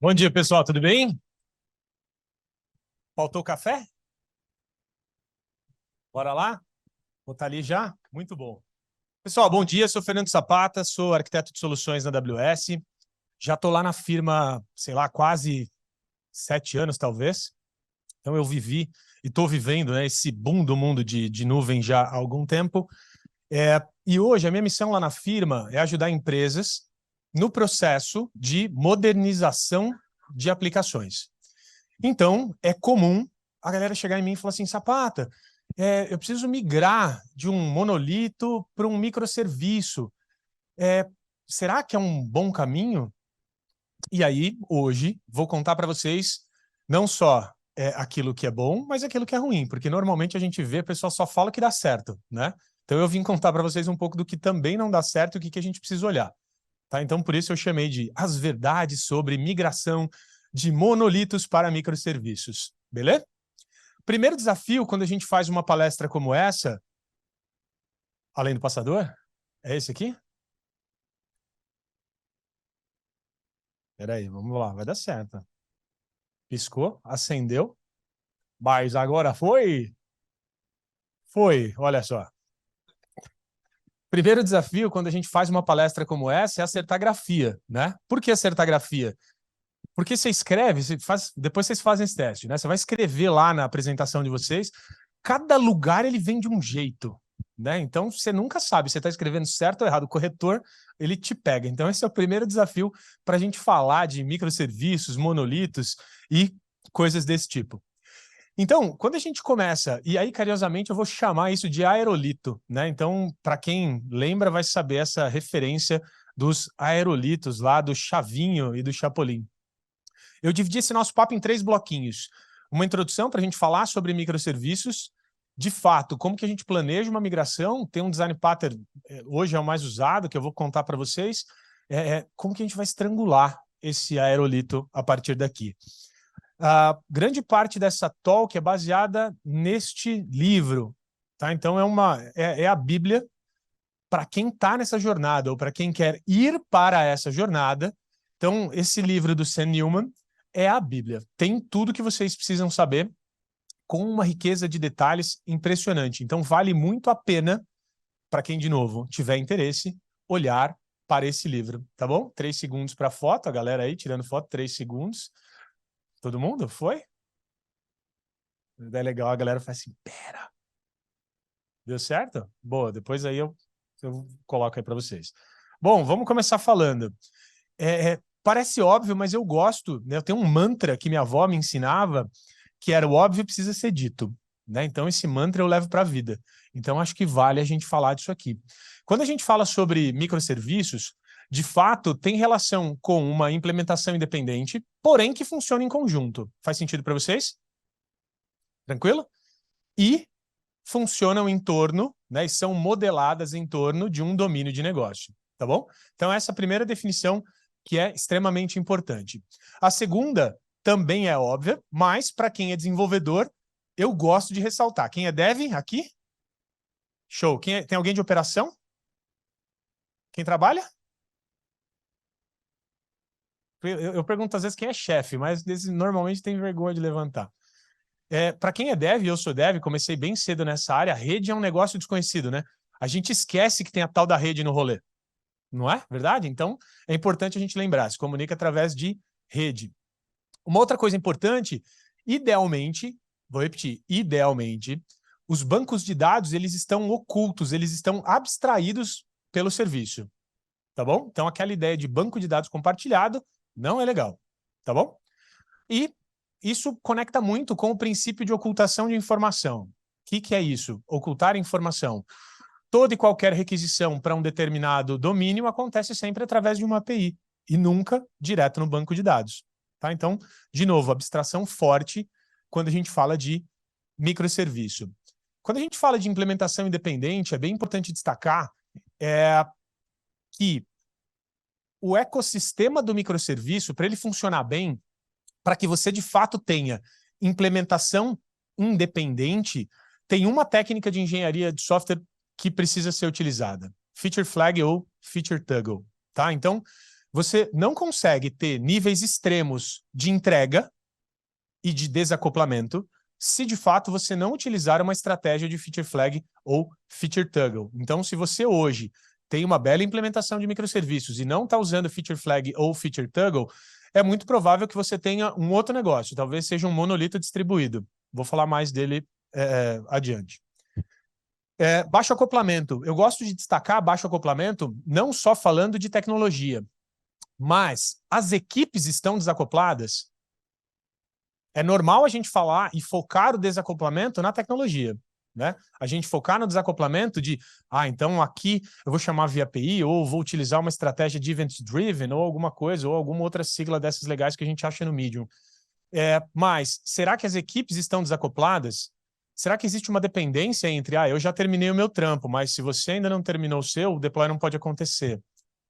Bom dia, pessoal, tudo bem? Faltou café? Bora lá? Vou estar ali já? Muito bom. Pessoal, bom dia, sou Fernando Zapata, sou arquiteto de soluções na AWS. Já estou lá na firma, sei lá, quase 7 anos, talvez. Então eu vivi e estou vivendo, né, esse boom do mundo de nuvem já há algum tempo. E hoje a minha missão lá na firma é ajudar empresas no processo de modernização de aplicações. Então, é comum a galera chegar em mim e falar assim, Zapata, eu preciso migrar de um monolito para um microserviço. É, será que é um bom caminho? E aí, hoje, vou contar para vocês não só aquilo que é bom, mas aquilo que é ruim, porque normalmente a gente vê, o pessoal só fala que dá certo, né? Então eu vim contar para vocês um pouco do que também não dá certo e o que a gente precisa olhar. Tá? Então, por isso eu chamei de As Verdades sobre Migração de Monolitos para Microserviços. Beleza? Primeiro desafio, quando a gente faz uma palestra como essa, além do passador, é esse aqui? Peraí, vamos lá, vai dar certo. Piscou, acendeu, mas agora foi? Foi, olha só. Primeiro desafio, quando a gente faz uma palestra como essa, é acertar grafia, né? Por que acertar grafia? Porque você escreve, depois vocês fazem esse teste, né? Você vai escrever lá na apresentação de vocês, cada lugar ele vem de um jeito, né? Então você nunca sabe se você está escrevendo certo ou errado. O corretor, ele te pega. Então esse é o primeiro desafio para a gente falar de microserviços, monolitos e coisas desse tipo. Então, quando a gente começa, e aí carinhosamente eu vou chamar isso de aerolito, né? Então, para quem lembra, vai saber essa referência dos aerolitos lá do Chavinho e do Chapolin. Eu dividi esse nosso papo em 3 bloquinhos. Uma introdução para a gente falar sobre microserviços, de fato, como que a gente planeja uma migração, tem um design pattern, hoje é o mais usado, que eu vou contar para vocês, como que a gente vai estrangular esse aerolito a partir daqui. A grande parte dessa talk é baseada neste livro, tá? Então é a Bíblia para quem está nessa jornada ou para quem quer ir para essa jornada. Então, esse livro do Sam Newman é a Bíblia. Tem tudo que vocês precisam saber com uma riqueza de detalhes impressionante. Então, vale muito a pena para quem, de novo, tiver interesse, olhar para esse livro, tá bom? 3 segundos para foto, a galera aí tirando foto, 3 segundos. Todo mundo? Foi? É legal, a galera faz assim, pera. Deu certo? Boa, depois aí eu coloco aí para vocês. Bom, vamos começar falando. Parece óbvio, mas eu gosto, né? Eu tenho um mantra que minha avó me ensinava, que era o óbvio precisa ser dito, né? Então esse mantra eu levo para a vida. Então acho que vale a gente falar disso aqui. Quando a gente fala sobre microserviços, de fato tem relação com uma implementação independente, porém que funciona em conjunto. Faz sentido para vocês? Tranquilo? E funcionam em torno, né, e são modeladas em torno de um domínio de negócio, tá bom? Então essa é a primeira definição que é extremamente importante. A segunda também é óbvia, mas para quem é desenvolvedor, eu gosto de ressaltar. Quem é dev aqui? Show. Tem alguém de operação? Quem trabalha? Eu pergunto às vezes quem é chefe, mas normalmente tem vergonha de levantar. Para quem é dev, eu sou dev, comecei bem cedo nessa área, a rede é um negócio desconhecido, né? A gente esquece que tem a tal da rede no rolê. Não é verdade? Então, é importante a gente lembrar, se comunica através de rede. Uma outra coisa importante, idealmente, vou repetir, idealmente, os bancos de dados, eles estão ocultos, eles estão abstraídos pelo serviço, tá bom? Então, aquela ideia de banco de dados compartilhado não é legal, tá bom? E isso conecta muito com o princípio de ocultação de informação. O que é isso? Ocultar informação. Toda e qualquer requisição para um determinado domínio acontece sempre através de uma API e nunca direto no banco de dados. Tá? Então, de novo, abstração forte quando a gente fala de microserviço. Quando a gente fala de implementação independente, é bem importante destacar que o ecossistema do microserviço, para ele funcionar bem, para que você de fato tenha implementação independente, tem uma técnica de engenharia de software que precisa ser utilizada. Feature flag ou feature toggle, tá? Então, Você não consegue ter níveis extremos de entrega e de desacoplamento se, de fato, você não utilizar uma estratégia de feature flag ou feature toggle. Então, se você hoje tem uma bela implementação de microserviços e não está usando feature flag ou feature toggle, é muito provável que você tenha um outro negócio, talvez seja um monolito distribuído. Vou falar mais dele adiante. Baixo acoplamento. Eu gosto de destacar baixo acoplamento não só falando de tecnologia, mas as equipes estão desacopladas. É normal a gente falar e focar o desacoplamento na tecnologia, né? A gente focar no desacoplamento de, então aqui eu vou chamar via API ou vou utilizar uma estratégia de event-driven ou alguma coisa, ou alguma outra sigla dessas legais que a gente acha no Medium. Mas será que as equipes estão desacopladas? Será que existe uma dependência entre, eu já terminei o meu trampo, mas se você ainda não terminou o seu, o deploy não pode acontecer.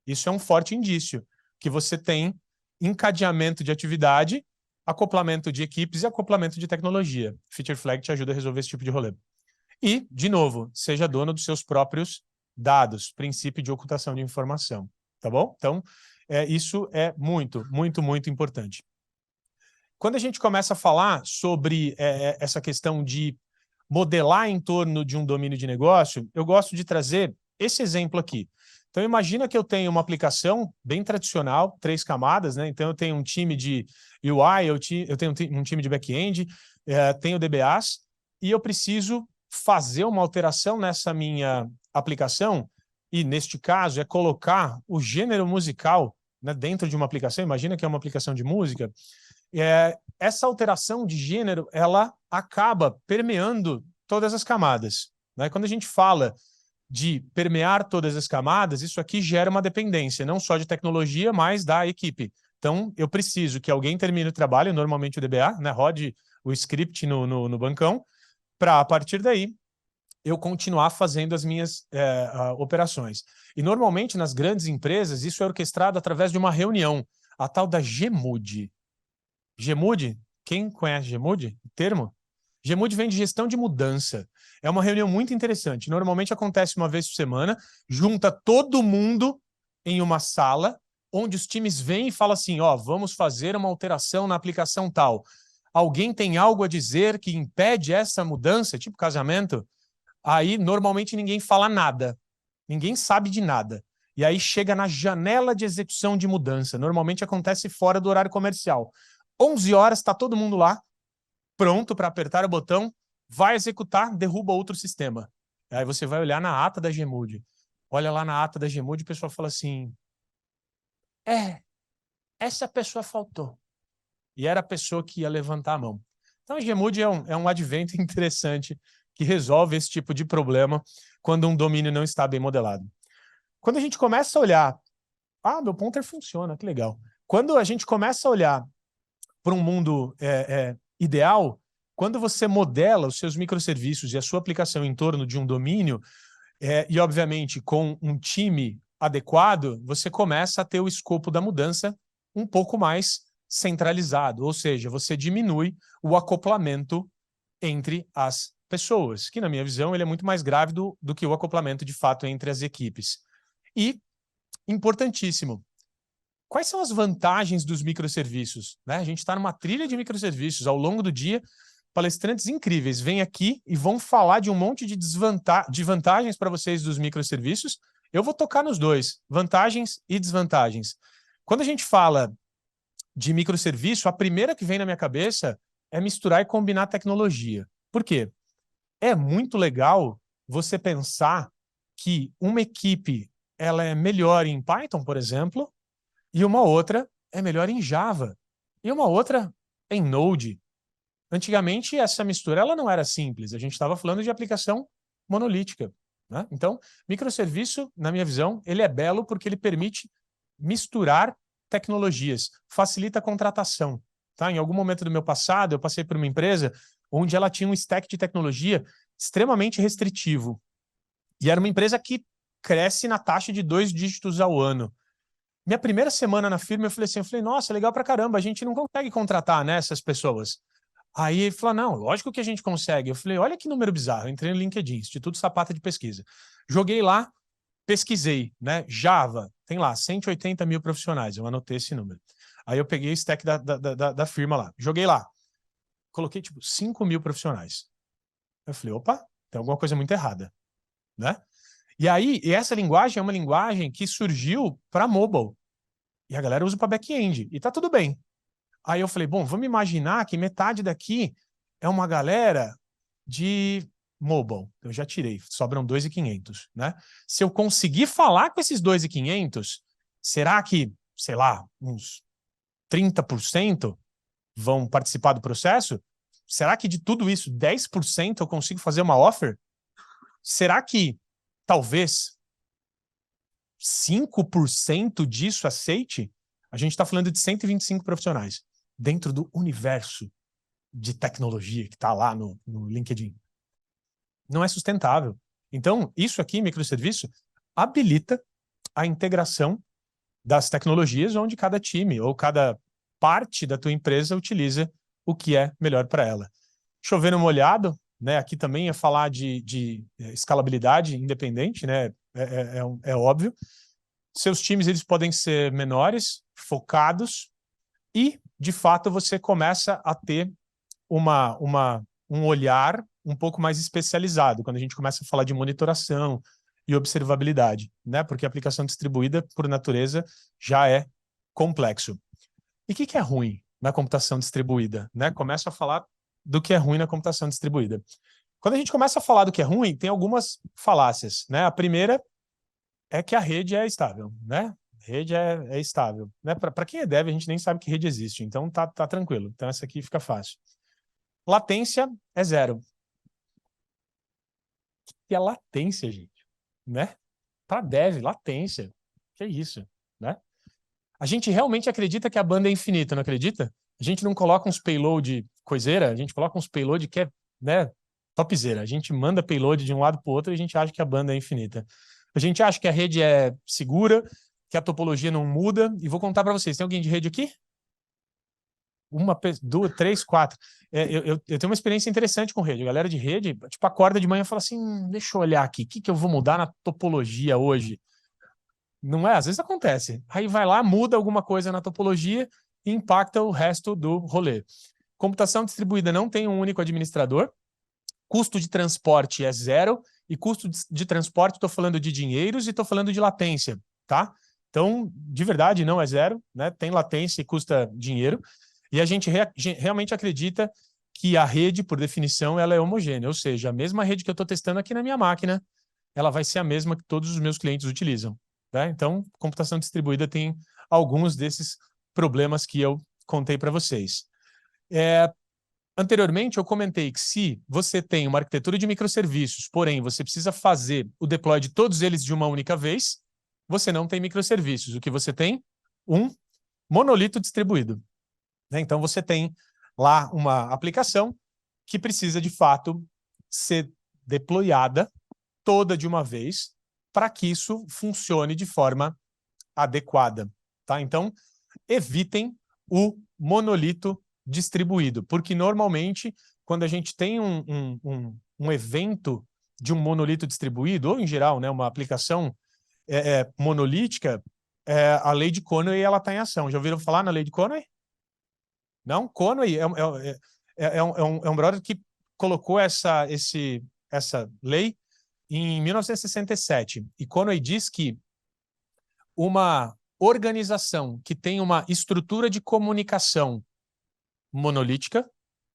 Isso é um forte indício que você tem encadeamento de atividade, acoplamento de equipes e acoplamento de tecnologia. Feature Flag te ajuda a resolver esse tipo de rolê. E, de novo, seja dono dos seus próprios dados, princípio de ocultação de informação, tá bom? Então, isso é muito, muito, muito importante. Quando a gente começa a falar sobre essa questão de modelar em torno de um domínio de negócio, eu gosto de trazer esse exemplo aqui. Então, imagina que eu tenho uma aplicação bem tradicional, 3 camadas, né? Então, eu tenho um time de UI, eu tenho um time de back-end, tenho DBAs, e eu preciso fazer uma alteração nessa minha aplicação, e neste caso é colocar o gênero musical, né, dentro de uma aplicação. Imagina que é uma aplicação de música. Essa alteração de gênero, ela acaba permeando todas as camadas, né? Quando a gente fala de permear todas as camadas, isso aqui gera uma dependência, não só de tecnologia, mas da equipe. Então, eu preciso que alguém termine o trabalho, normalmente o DBA, né, rode o script no bancão, para, a partir daí, eu continuar fazendo as minhas operações. E, normalmente, nas grandes empresas, isso é orquestrado através de uma reunião, a tal da GMUD. GMUD, quem conhece GMUD? O termo? GMUD vem de gestão de mudança. É uma reunião muito interessante. Normalmente acontece uma vez por semana, junta todo mundo em uma sala, onde os times vêm e falam assim, vamos fazer uma alteração na aplicação tal. Alguém tem algo a dizer que impede essa mudança, tipo casamento? Aí, normalmente, ninguém fala nada. Ninguém sabe de nada. E aí chega na janela de execução de mudança. Normalmente acontece fora do horário comercial. 11 horas, está todo mundo lá, pronto para apertar o botão, vai executar, derruba outro sistema. Aí você vai olhar na ata da GMUD. Olha lá na ata da GMUD, o pessoal fala assim, essa pessoa faltou. E era a pessoa que ia levantar a mão. Então a GMUD é um advento interessante que resolve esse tipo de problema quando um domínio não está bem modelado. Quando a gente começa a olhar, meu pointer funciona, que legal. Quando a gente começa a olhar para um mundo ideal, quando você modela os seus microserviços e a sua aplicação em torno de um domínio, e obviamente com um time adequado, você começa a ter o escopo da mudança um pouco mais centralizado, ou seja, você diminui o acoplamento entre as pessoas, que na minha visão ele é muito mais grave do que o acoplamento de fato entre as equipes. E, importantíssimo, quais são as vantagens dos microserviços? Né? A gente está numa trilha de microserviços. Ao longo do dia, palestrantes incríveis vêm aqui e vão falar de um monte de vantagens para vocês dos microserviços. Eu vou tocar nos dois, vantagens e desvantagens. Quando a gente fala de microserviço, a primeira que vem na minha cabeça é misturar e combinar tecnologia. Por quê? É muito legal você pensar que uma equipe ela é melhor em Python, por exemplo, e uma outra é melhor em Java, e uma outra em Node. Antigamente, essa mistura ela não era simples, a gente estava falando de aplicação monolítica, né? Então, microserviço, na minha visão, ele é belo porque ele permite misturar tecnologias, facilita a contratação. Tá? Em algum momento do meu passado, eu passei por uma empresa onde ela tinha um stack de tecnologia extremamente restritivo. E era uma empresa que cresce na taxa de 2 dígitos ao ano. Minha primeira semana na firma, eu falei, nossa, legal pra caramba, a gente não consegue contratar, né, essas pessoas. Aí ele falou, não, lógico que a gente consegue. Eu falei, olha que número bizarro. Eu entrei no LinkedIn, Instituto Zapata de Pesquisa. Joguei lá, pesquisei, né, Java, tem lá 180 mil profissionais, eu anotei esse número. Aí eu peguei o stack da firma lá, joguei lá, coloquei tipo 5 mil profissionais. Eu falei, opa, tem alguma coisa muito errada, né? E aí, essa linguagem é uma linguagem que surgiu para mobile. E a galera usa para back-end. E tá tudo bem. Aí eu falei, bom, vamos imaginar que metade daqui é uma galera de mobile. Eu já tirei, sobram 2.500, né? Se eu conseguir falar com esses 2.500, será que, sei lá, uns 30% vão participar do processo? Será que de tudo isso, 10% eu consigo fazer uma offer? Será que talvez 5% disso aceite? A gente está falando de 125 profissionais dentro do universo de tecnologia que está lá no LinkedIn. Não é sustentável. Então, isso aqui, microserviço, habilita a integração das tecnologias onde cada time ou cada parte da tua empresa utiliza o que é melhor para ela. Chovendo molhado, né? Aqui também é falar de escalabilidade independente, né? É óbvio. Seus times eles podem ser menores, focados, e, de fato, você começa a ter um olhar um pouco mais especializado, quando a gente começa a falar de monitoração e observabilidade, né? Porque a aplicação distribuída, por natureza, já é complexo. E o que é ruim na computação distribuída, né? Começo a falar do que é ruim na computação distribuída. Quando a gente começa a falar do que é ruim, tem algumas falácias, né? A primeira é que a rede é estável, né? A rede é estável, né? Para quem é dev, a gente nem sabe que rede existe, então tá tranquilo. Então essa aqui fica fácil. Latência é zero. O que é latência, gente? Né? Para dev, latência. Que é isso, né? A gente realmente acredita que a banda é infinita, não acredita? A gente não coloca uns payload coiseira, a gente coloca uns payload que é, né, topzera. A gente manda payload de um lado para o outro e a gente acha que a banda é infinita. A gente acha que a rede é segura, que a topologia não muda. E vou contar para vocês, tem alguém de rede aqui? Uma, duas, três, quatro. Eu tenho uma experiência interessante com rede. A galera de rede, tipo, acorda de manhã e fala assim, deixa eu olhar aqui, o que eu vou mudar na topologia hoje? Não é? Às vezes acontece. Aí vai lá, muda alguma coisa na topologia e impacta o resto do rolê. Computação distribuída não tem um único administrador. Custo de transporte é zero. E custo de transporte, estou falando de dinheiros e estou falando de latência, tá? Então, de verdade, não é zero, né? Tem latência e custa dinheiro. E a gente realmente acredita que a rede, por definição, ela é homogênea. Ou seja, a mesma rede que eu estou testando aqui na minha máquina, ela vai ser a mesma que todos os meus clientes utilizam. Tá? Então, computação distribuída tem alguns desses problemas que eu contei para vocês. Anteriormente, eu comentei que se você tem uma arquitetura de microserviços, porém você precisa fazer o deploy de todos eles de uma única vez, você não tem microserviços. O que você tem? Um monolito distribuído. Então, você tem lá uma aplicação que precisa, de fato, ser deployada toda de uma vez para que isso funcione de forma adequada. Tá? Então, evitem o monolito distribuído, porque normalmente, quando a gente tem um evento de um monolito distribuído, ou em geral, né, uma aplicação monolítica, a lei de Conway está em ação. Já ouviram falar na lei de Conway? Não? Conway é um brother que colocou essa lei em 1967. E Conway diz que uma organização que tem uma estrutura de comunicação monolítica,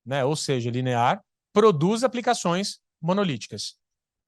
né, ou seja, linear, produz aplicações monolíticas.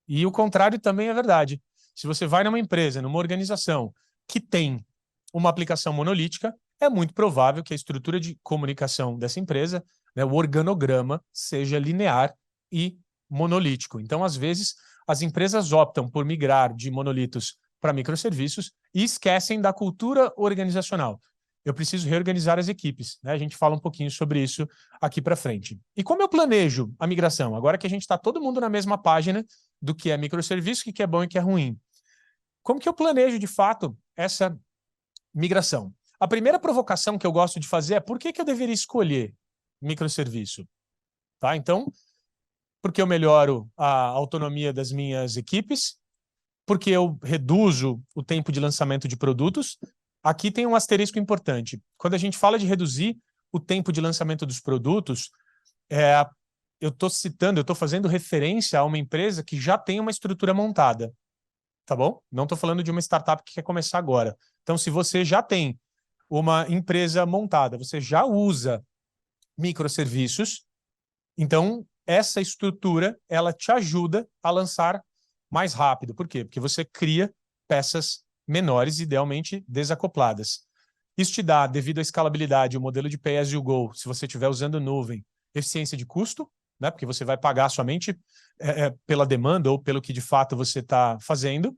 E o contrário também é verdade. Se você vai numa empresa, numa organização que tem uma aplicação monolítica, é muito provável que a estrutura de comunicação dessa empresa, né, o organograma, seja linear e monolítico. Então, às vezes, as empresas optam por migrar de monolitos para microserviços e esquecem da cultura organizacional. Eu preciso reorganizar as equipes, né? A gente fala um pouquinho sobre isso aqui para frente. E como eu planejo a migração? Agora que a gente está todo mundo na mesma página do que é microserviço, o que é bom e o que é ruim. Como que eu planejo, de fato, essa migração? A primeira provocação que eu gosto de fazer é por que eu deveria escolher microserviço? Tá? Então, porque eu melhoro a autonomia das minhas equipes, porque eu reduzo o tempo de lançamento de produtos. Aqui tem um asterisco importante. Quando a gente fala de reduzir o tempo de lançamento dos produtos, eu estou fazendo referência a uma empresa que já tem uma estrutura montada, tá bom? Não estou falando de uma startup que quer começar agora. Então, se você já tem uma empresa montada, você já usa microserviços, então essa estrutura, ela te ajuda a lançar mais rápido. Por quê? Porque você cria peças menores, idealmente desacopladas. Isso te dá, devido à escalabilidade, o modelo de pay as you go, se você estiver usando nuvem, eficiência de custo, né? Porque você vai pagar somente pela demanda ou pelo que de fato você está fazendo.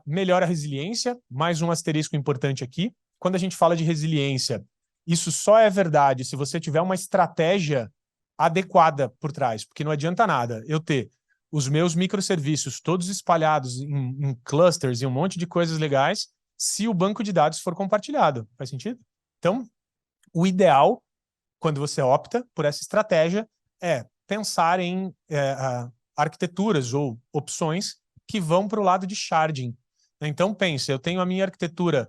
Melhora a resiliência, mais um asterisco importante aqui. Quando a gente fala de resiliência, isso só é verdade se você tiver uma estratégia adequada por trás, porque não adianta nada eu ter os meus microserviços todos espalhados em clusters e um monte de coisas legais se o banco de dados for compartilhado. Faz sentido? Então, o ideal, quando você opta por essa estratégia, é pensar em arquiteturas ou opções que vão para o lado de sharding. Então, pense, eu tenho a minha arquitetura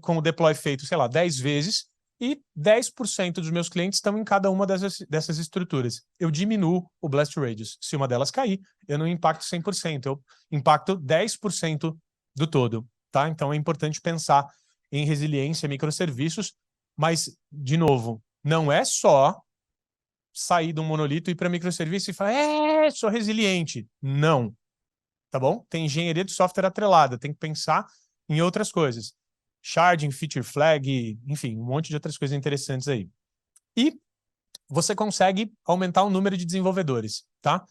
com o deploy feito, sei lá, 10 vezes, e 10% dos meus clientes estão em cada uma dessas estruturas. Eu diminuo o blast radius. Se uma delas cair, eu não impacto 100%, eu impacto 10% do todo. Tá? Então, é importante pensar em resiliência, microserviços, mas, de novo, não é só sair de um monolito e ir para microserviço e falar, sou resiliente. Não. Tá bom? Tem engenharia de software atrelada, tem que pensar em outras coisas. Sharding, feature flag, enfim, um monte de outras coisas interessantes aí. E você consegue aumentar o número de desenvolvedores, tá?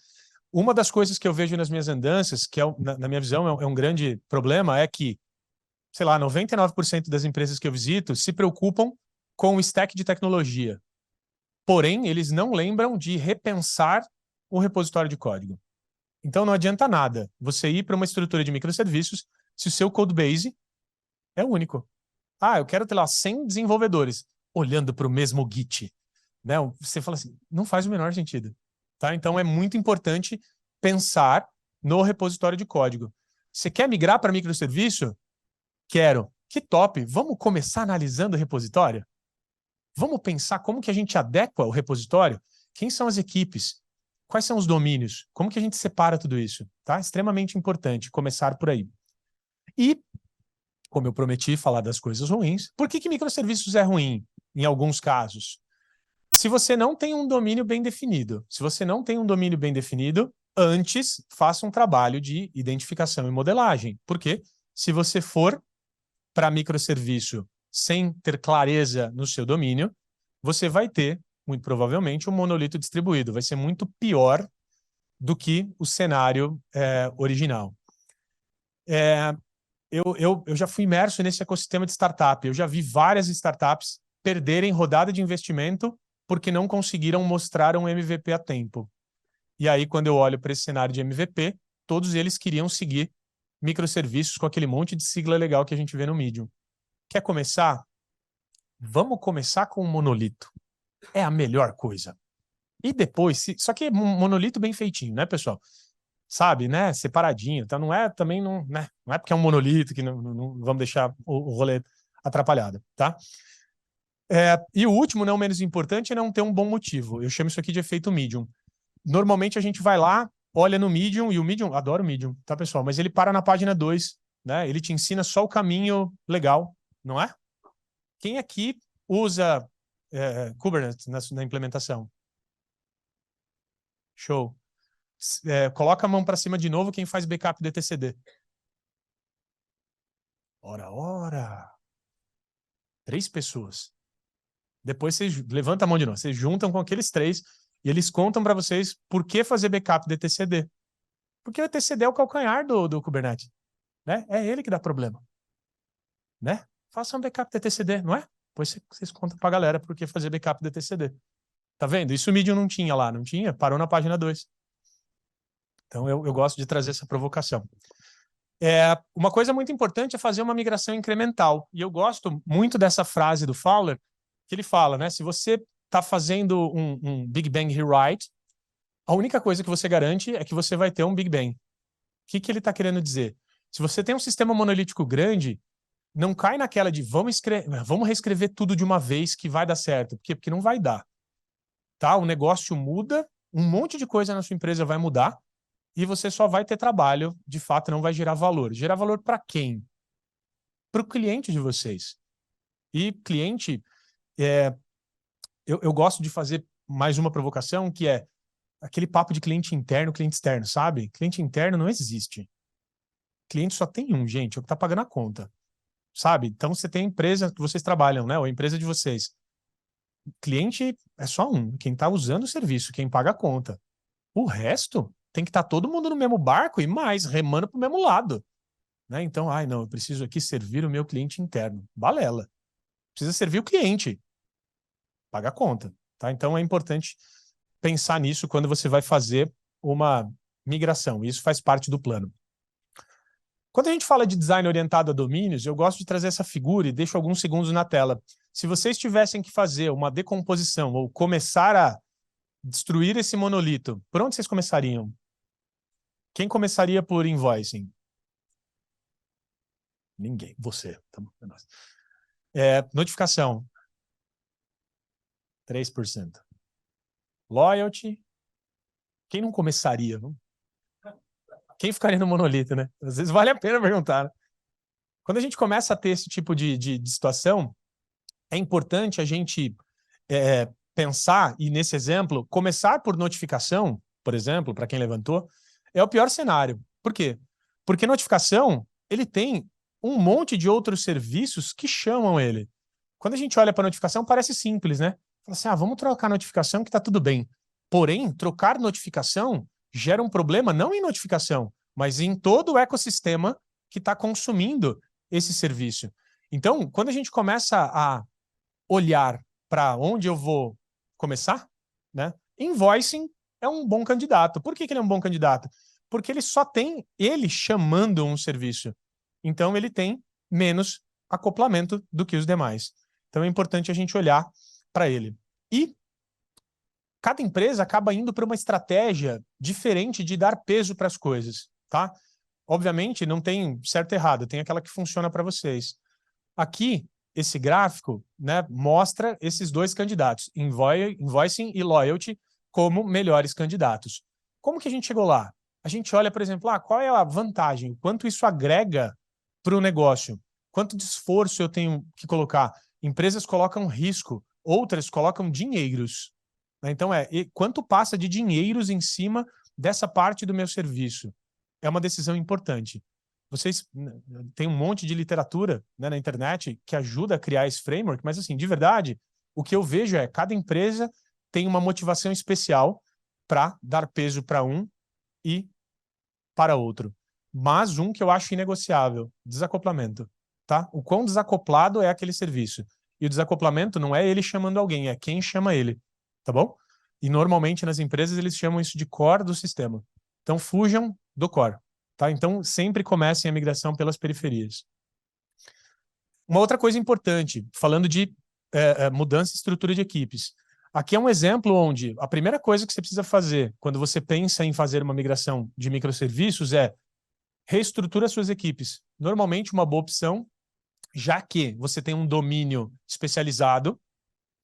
Uma das coisas que eu vejo nas minhas andanças, que na minha visão é um grande problema, é que, sei lá, 99% das empresas que eu visito se preocupam com o stack de tecnologia. Porém, eles não lembram de repensar o repositório de código. Então, não adianta nada você ir para uma estrutura de microserviços se o seu codebase é único. Eu quero ter lá 100 desenvolvedores olhando para o mesmo Git. Né? Você fala assim, não faz o menor sentido. Tá? Então, é muito importante pensar no repositório de código. Você quer migrar para microserviço? Quero. Que top! Vamos começar analisando o repositório? Vamos pensar como que a gente adequa o repositório? Quem são as equipes? Quais são os domínios? Como que a gente separa tudo isso? Tá? Extremamente importante começar por aí. E, como eu prometi falar das coisas ruins, por que microserviços é ruim em alguns casos? Se você não tem um domínio bem definido. Se você não tem um domínio bem definido, antes faça um trabalho de identificação e modelagem. Porque se você for para microserviço sem ter clareza no seu domínio, você vai ter, muito provavelmente, um monolito distribuído. Vai ser muito pior do que o cenário original. Eu já fui imerso nesse ecossistema de startup. Eu já vi várias startups perderem rodada de investimento porque não conseguiram mostrar um MVP a tempo. E aí, quando eu olho para esse cenário de MVP, todos eles queriam seguir microserviços com aquele monte de sigla legal que a gente vê no Medium. Quer começar? Vamos começar com um monolito. É a melhor coisa. E depois, só que um monolito bem feitinho, né, pessoal? Sabe, né? Separadinho. Então não é também, né? Não é porque é um monolito que não vamos deixar o rolê atrapalhado, tá? E o último, não menos importante, é não ter um bom motivo. Eu chamo isso aqui de efeito Medium. Normalmente a gente vai lá, olha no Medium, e o Medium, adoro o Medium, tá, pessoal? Mas ele para na página 2, né? Ele te ensina só o caminho legal, não é? Quem aqui usa Kubernetes na implementação? Show. Coloca a mão para cima de novo quem faz backup de etcd. Ora. 3 pessoas. Depois vocês levanta a mão de novo. Vocês juntam com aqueles 3 e eles contam para vocês por que fazer backup de etcd. Porque o etcd é o calcanhar do Kubernetes. Né? É ele que dá problema. Né? Faça um backup de etcd, não é? Depois vocês contam para a galera por que fazer backup de etcd. Tá vendo? Isso o Medium não tinha lá, não tinha? Parou na página 2. Então, eu gosto de trazer essa provocação. Uma coisa muito importante é fazer uma migração incremental. E eu gosto muito dessa frase do Fowler, que ele fala, né? Se você está fazendo um Big Bang rewrite, a única coisa que você garante é que você vai ter um Big Bang. que ele está querendo dizer? Se você tem um sistema monolítico grande, não cai naquela de vamos reescrever tudo de uma vez que vai dar certo. Por quê? Porque não vai dar. Tá? O negócio muda, um monte de coisa na sua empresa vai mudar e você só vai ter trabalho, de fato não vai gerar valor. Gerar valor para quem? Para o cliente de vocês. E cliente, eu gosto de fazer mais uma provocação, que é aquele papo de cliente interno, cliente externo, sabe? Cliente interno não existe. Cliente só tem um, gente, é o que está pagando a conta. Sabe? Então você tem a empresa que vocês trabalham, né? Ou a empresa de vocês. Cliente é só um, quem está usando o serviço, quem paga a conta. O resto tem que estar todo mundo no mesmo barco e mais, remando para o mesmo lado. Né? Então, não, eu preciso aqui servir o meu cliente interno. Balela. Precisa servir o cliente. Paga a conta. Tá? Então é importante pensar nisso quando você vai fazer uma migração. Isso faz parte do plano. Quando a gente fala de design orientado a domínios, eu gosto de trazer essa figura e deixo alguns segundos na tela. Se vocês tivessem que fazer uma decomposição ou começar a destruir esse monolito, por onde vocês começariam? Quem começaria por invoicing? Ninguém. Você. Notificação. 3%. Loyalty. Quem não começaria? Quem ficaria no monolito, né? Às vezes vale a pena perguntar. Né? Quando a gente começa a ter esse tipo de situação, é importante a gente pensar, e nesse exemplo, começar por notificação, por exemplo, para quem levantou, é o pior cenário. Por quê? Porque notificação, ele tem um monte de outros serviços que chamam ele. Quando a gente olha para a notificação, parece simples, né? Fala assim, vamos trocar a notificação que está tudo bem. Porém, trocar notificação gera um problema não em notificação, mas em todo o ecossistema que está consumindo esse serviço. Então, quando a gente começa a olhar para onde eu vou começar, né? Invoicing é um bom candidato. Por que ele é um bom candidato? Porque ele só tem ele chamando um serviço. Então, ele tem menos acoplamento do que os demais. Então, é importante a gente olhar para ele. E cada empresa acaba indo para uma estratégia diferente de dar peso para as coisas, tá? Obviamente, não tem certo e errado, tem aquela que funciona para vocês. Aqui, esse gráfico, né, mostra esses dois candidatos, Invoicing e Loyalty, como melhores candidatos. Como que a gente chegou lá? A gente olha, por exemplo, qual é a vantagem? Quanto isso agrega para o negócio? Quanto de esforço eu tenho que colocar? Empresas colocam risco, outras colocam dinheiros. Então, quanto passa de dinheiros em cima dessa parte do meu serviço? É uma decisão importante. Vocês têm um monte de literatura, né, na internet que ajuda a criar esse framework, mas, assim, de verdade, o que eu vejo é cada empresa tem uma motivação especial para dar peso para um e para outro. Mas um que eu acho inegociável, desacoplamento. Tá? O quão desacoplado é aquele serviço. E o desacoplamento não é ele chamando alguém, é quem chama ele. Tá bom? E normalmente nas empresas eles chamam isso de core do sistema. Então fujam do core. Tá? Então sempre comecem a migração pelas periferias. Uma outra coisa importante, falando de mudança e estrutura de equipes. Aqui é um exemplo onde a primeira coisa que você precisa fazer quando você pensa em fazer uma migração de microserviços é reestrutura suas equipes. Normalmente uma boa opção, já que você tem um domínio especializado,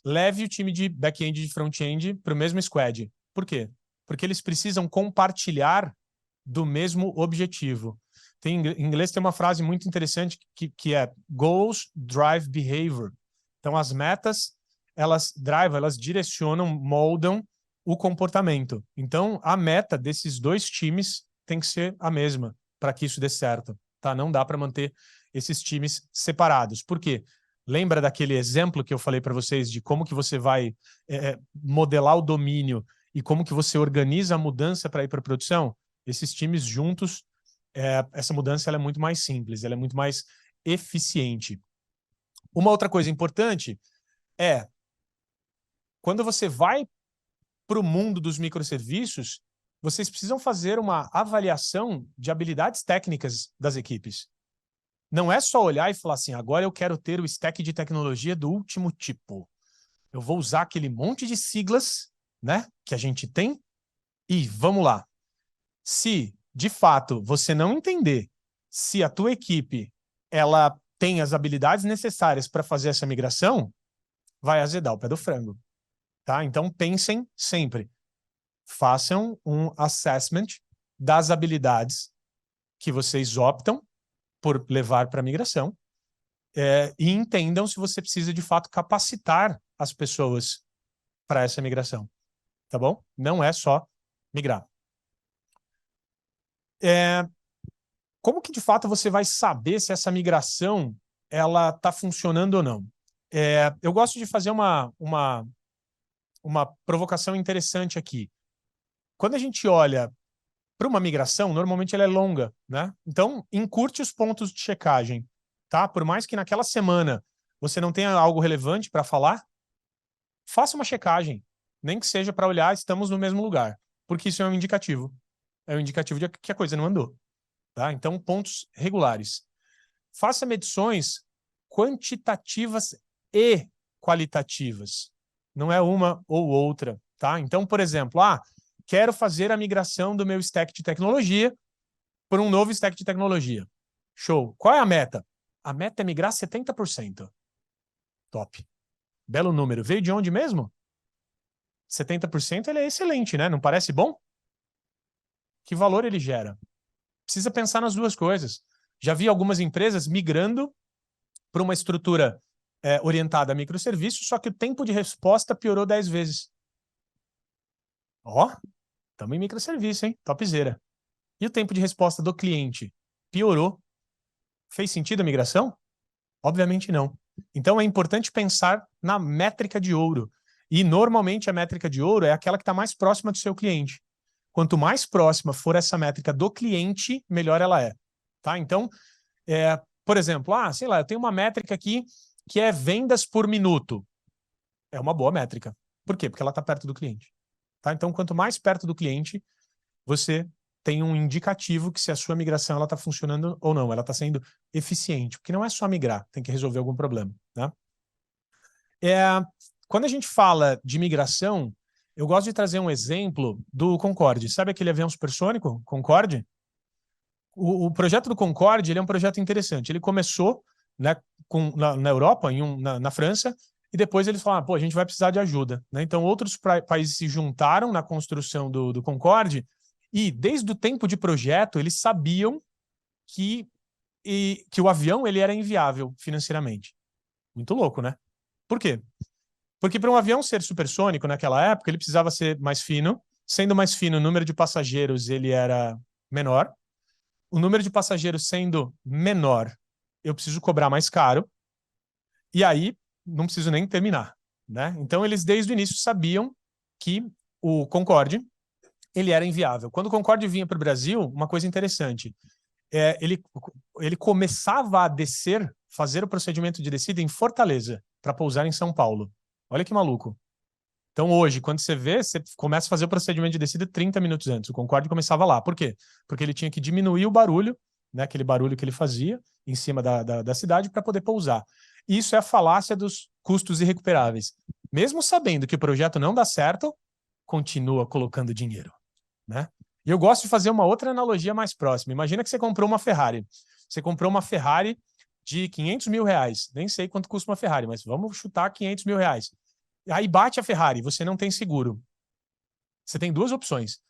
leve o time de back-end e de front-end para o mesmo squad. Por quê? Porque eles precisam compartilhar do mesmo objetivo. Em inglês tem uma frase muito interessante que é Goals Drive Behavior. Então, as metas, elas direcionam, moldam o comportamento. Então, a meta desses dois times tem que ser a mesma para que isso dê certo. Tá? Não dá para manter esses times separados. Por quê? Lembra daquele exemplo que eu falei para vocês de como que você vai modelar o domínio e como que você organiza a mudança para ir para a produção? Esses times juntos, essa mudança ela é muito mais simples, ela é muito mais eficiente. Uma outra coisa importante é, quando você vai para o mundo dos microserviços, vocês precisam fazer uma avaliação de habilidades técnicas das equipes. Não é só olhar e falar assim, agora eu quero ter o stack de tecnologia do último tipo. Eu vou usar aquele monte de siglas, né, que a gente tem e vamos lá. Se de fato, você não entender se a tua equipe ela tem as habilidades necessárias para fazer essa migração, vai azedar o pé do frango, tá? Então, pensem sempre. Façam um assessment das habilidades que vocês optam por levar para a migração e entendam se você precisa, de fato, capacitar as pessoas para essa migração, tá bom? Não é só migrar. Como que, de fato, você vai saber se essa migração ela está funcionando ou não? Eu gosto de fazer uma provocação interessante aqui. Quando a gente olha para uma migração, normalmente ela é longa, né? Então, encurte os pontos de checagem, tá? Por mais que naquela semana você não tenha algo relevante para falar, faça uma checagem, nem que seja para olhar, estamos no mesmo lugar, porque isso é um indicativo. É um indicativo de que a coisa não andou, tá? Então, pontos regulares. Faça medições quantitativas e qualitativas. Não é uma ou outra, tá? Então, por exemplo, quero fazer a migração do meu stack de tecnologia por um novo stack de tecnologia. Show. Qual é a meta? A meta é migrar 70%. Top. Belo número. Veio de onde mesmo? 70% ele é excelente, né? Não parece bom? Que valor ele gera? Precisa pensar nas duas coisas. Já vi algumas empresas migrando para uma estrutura orientada a microserviços, só que o tempo de resposta piorou 10 vezes. Estamos em microserviço, hein? Topzera. E o tempo de resposta do cliente? Piorou. Fez sentido a migração? Obviamente não. Então é importante pensar na métrica de ouro. E normalmente a métrica de ouro é aquela que está mais próxima do seu cliente. Quanto mais próxima for essa métrica do cliente, melhor ela é. Tá? Então, por exemplo, sei lá, eu tenho uma métrica aqui que é vendas por minuto. É uma boa métrica. Por quê? Porque ela está perto do cliente. Tá? Então, quanto mais perto do cliente, você tem um indicativo que se a sua migração está funcionando ou não, ela está sendo eficiente. Porque não é só migrar, tem que resolver algum problema. Né? Quando a gente fala de migração, eu gosto de trazer um exemplo do Concorde. Sabe aquele avião supersônico, Concorde? O projeto do Concorde ele é um projeto interessante. Ele começou, né, na Europa, na França, e depois eles falaram, pô, a gente vai precisar de ajuda. Né? Então, outros países se juntaram na construção do Concorde e, desde o tempo de projeto, eles sabiam que o avião ele era inviável financeiramente. Muito louco, né? Por quê? Porque para um avião ser supersônico naquela época, ele precisava ser mais fino. Sendo mais fino, o número de passageiros ele era menor. O número de passageiros sendo menor, eu preciso cobrar mais caro. E aí, não preciso nem terminar. Né? Então, eles desde o início sabiam que o Concorde ele era inviável. Quando o Concorde vinha para o Brasil, uma coisa interessante, ele começava a descer, fazer o procedimento de descida em Fortaleza, para pousar em São Paulo. Olha que maluco. Então, hoje, quando você vê, você começa a fazer o procedimento de descida 30 minutos antes. O Concorde começava lá. Por quê? Porque ele tinha que diminuir o barulho, né, aquele barulho que ele fazia em cima da cidade para poder pousar. Isso é a falácia dos custos irrecuperáveis. Mesmo sabendo que o projeto não dá certo, continua colocando dinheiro. Né? E eu gosto de fazer uma outra analogia mais próxima. Imagina que você comprou uma Ferrari. Você comprou uma Ferrari de 500 mil reais. Nem sei quanto custa uma Ferrari, mas vamos chutar 500 mil reais. Aí bate a Ferrari, você não tem seguro. Você tem duas opções.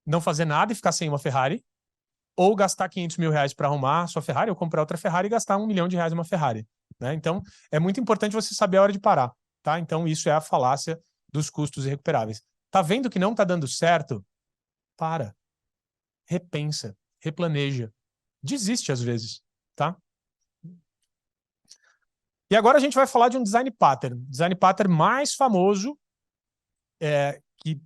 Não fazer nada e ficar sem uma Ferrari, ou gastar 500 mil reais para arrumar a sua Ferrari, ou comprar outra Ferrari e gastar R$1 milhão numa Ferrari. Né? Então, é muito importante você saber a hora de parar. Tá? Então, isso é a falácia dos custos irrecuperáveis. Tá vendo que não está dando certo? Para. Repensa. Replaneja. Desiste às vezes. Tá? E agora a gente vai falar de um design pattern. Design pattern mais famoso que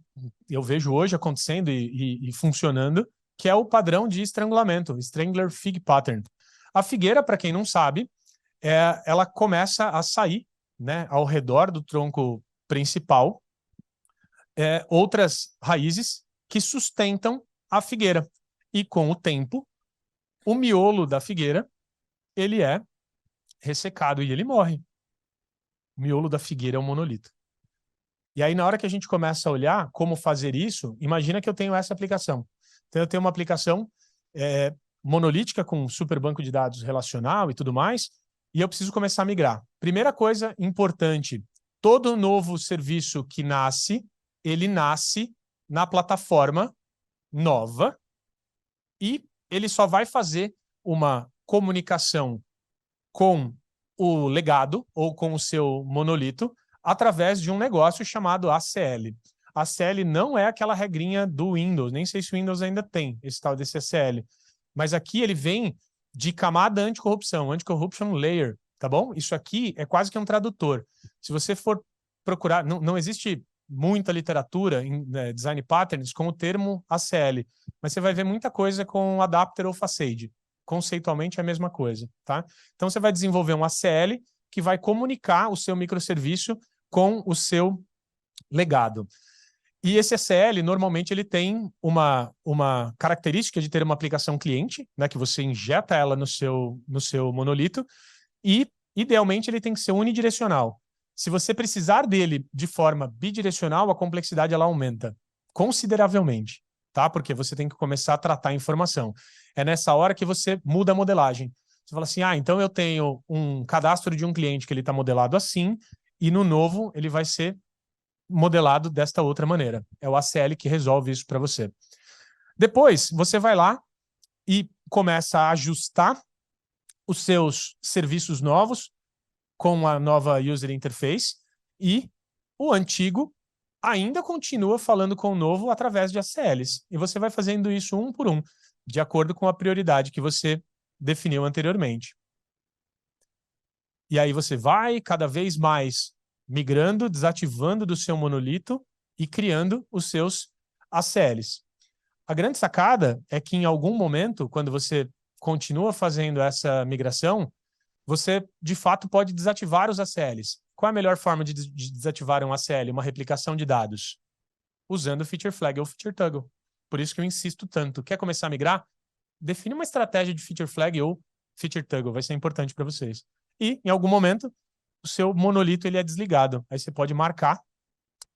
eu vejo hoje acontecendo e funcionando, que é o padrão de estrangulamento, Strangler Fig Pattern. A figueira, para quem não sabe, ela começa a sair, né, ao redor do tronco principal, outras raízes que sustentam a figueira. E com o tempo, o miolo da figueira ele é ressecado e ele morre. O miolo da figueira é um monolito. E aí, na hora que a gente começa a olhar como fazer isso, imagina que eu tenho essa aplicação. Então, eu tenho uma aplicação monolítica com super banco de dados relacional e tudo mais, e eu preciso começar a migrar. Primeira coisa importante, todo novo serviço que nasce, ele nasce na plataforma nova e ele só vai fazer uma comunicação com o legado ou com o seu monolito através de um negócio chamado ACL. ACL não é aquela regrinha do Windows, nem sei se o Windows ainda tem esse tal desse ACL, mas aqui ele vem de camada anticorrupção, anti-corruption layer, tá bom? Isso aqui é quase que um tradutor. Se você for procurar, não existe muita literatura em design patterns com o termo ACL, mas você vai ver muita coisa com adapter ou facade. Conceitualmente é a mesma coisa, tá? Então você vai desenvolver um ACL que vai comunicar o seu microserviço com o seu legado. E esse ACL, normalmente, ele tem uma característica de ter uma aplicação cliente, né, que você injeta ela no seu monolito, e, idealmente, ele tem que ser unidirecional. Se você precisar dele de forma bidirecional, a complexidade ela aumenta consideravelmente, tá? Porque você tem que começar a tratar a informação. É nessa hora que você muda a modelagem. Você fala assim, então eu tenho um cadastro de um cliente que ele está modelado assim, e no novo ele vai ser modelado desta outra maneira. É o ACL que resolve isso para você. Depois, você vai lá e começa a ajustar os seus serviços novos com a nova user interface e o antigo ainda continua falando com o novo através de ACLs. E você vai fazendo isso um por um, de acordo com a prioridade que você definiu anteriormente. E aí você vai cada vez mais migrando, desativando do seu monolito e criando os seus ACLs. A grande sacada é que em algum momento, quando você continua fazendo essa migração, você de fato pode desativar os ACLs. Qual é a melhor forma de desativar um ACL, uma replicação de dados? Usando feature flag ou feature toggle. Por isso que eu insisto tanto. Quer começar a migrar? Define uma estratégia de feature flag ou feature toggle, vai ser importante para vocês. E, em algum momento, o seu monolito ele é desligado. Aí você pode marcar,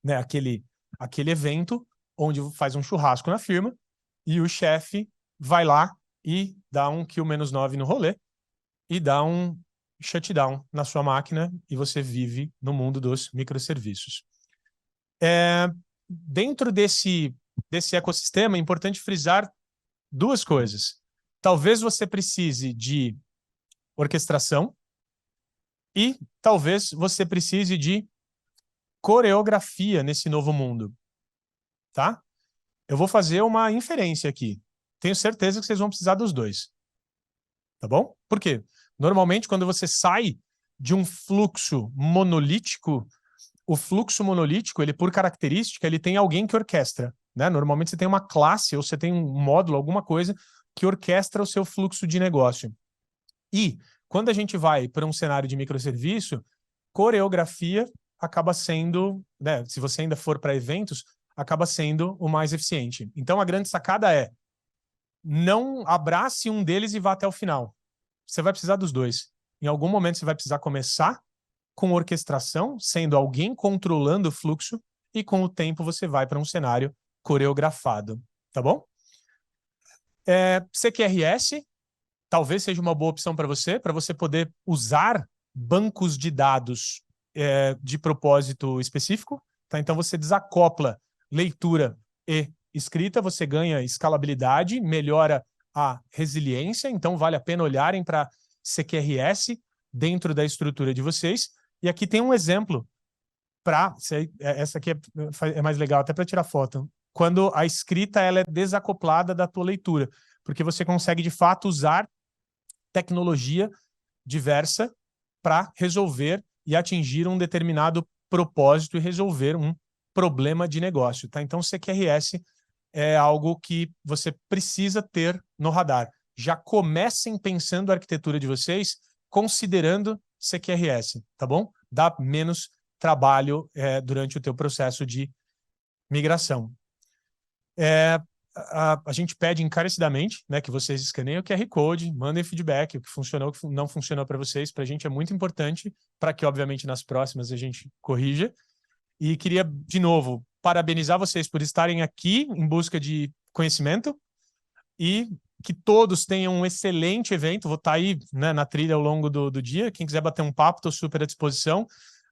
né, aquele evento onde faz um churrasco na firma e o chefe vai lá e dá um kill-9 no rolê e dá um shutdown na sua máquina e você vive no mundo dos microserviços. Dentro desse ecossistema, é importante frisar duas coisas. Talvez você precise de orquestração e talvez você precise de coreografia nesse novo mundo, tá? Eu vou fazer uma inferência aqui. Tenho certeza que vocês vão precisar dos dois, tá bom? Por quê? Normalmente, quando você sai de um fluxo monolítico, o fluxo monolítico, ele por característica, ele tem alguém que orquestra, né? Normalmente você tem uma classe ou você tem um módulo, alguma coisa que orquestra o seu fluxo de negócio. E quando a gente vai para um cenário de microserviço, coreografia acaba sendo, né, se você ainda for para eventos, acaba sendo o mais eficiente. Então a grande sacada é não abrace um deles e vá até o final. Você vai precisar dos dois. Em algum momento você vai precisar começar com orquestração, sendo alguém controlando o fluxo, e com o tempo você vai para um cenário coreografado, tá bom? CQRS talvez seja uma boa opção para você poder usar bancos de dados de propósito específico, tá? Então você desacopla leitura e escrita, você ganha escalabilidade, melhora a resiliência, então vale a pena olharem para CQRS dentro da estrutura de vocês. E aqui tem um exemplo para... Essa aqui é mais legal até para tirar foto. Quando a escrita ela é desacoplada da tua leitura, porque você consegue, de fato, usar tecnologia diversa para resolver e atingir um determinado propósito e resolver um problema de negócio, tá? Então, CQRS é algo que você precisa ter no radar. Já comecem pensando a arquitetura de vocês considerando CQRS, tá bom? Dá menos trabalho durante o teu processo de migração. A gente pede encarecidamente, né, que vocês escaneiem o QR Code, mandem feedback, o que funcionou, o que não funcionou para vocês. Para a gente é muito importante, para que, obviamente, nas próximas a gente corrija. E queria, de novo, parabenizar vocês por estarem aqui em busca de conhecimento, e que todos tenham um excelente evento. Vou estar aí, né, na trilha ao longo do dia. Quem quiser bater um papo, estou super à disposição.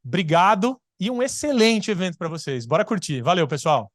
Obrigado e um excelente evento para vocês. Bora curtir. Valeu, pessoal!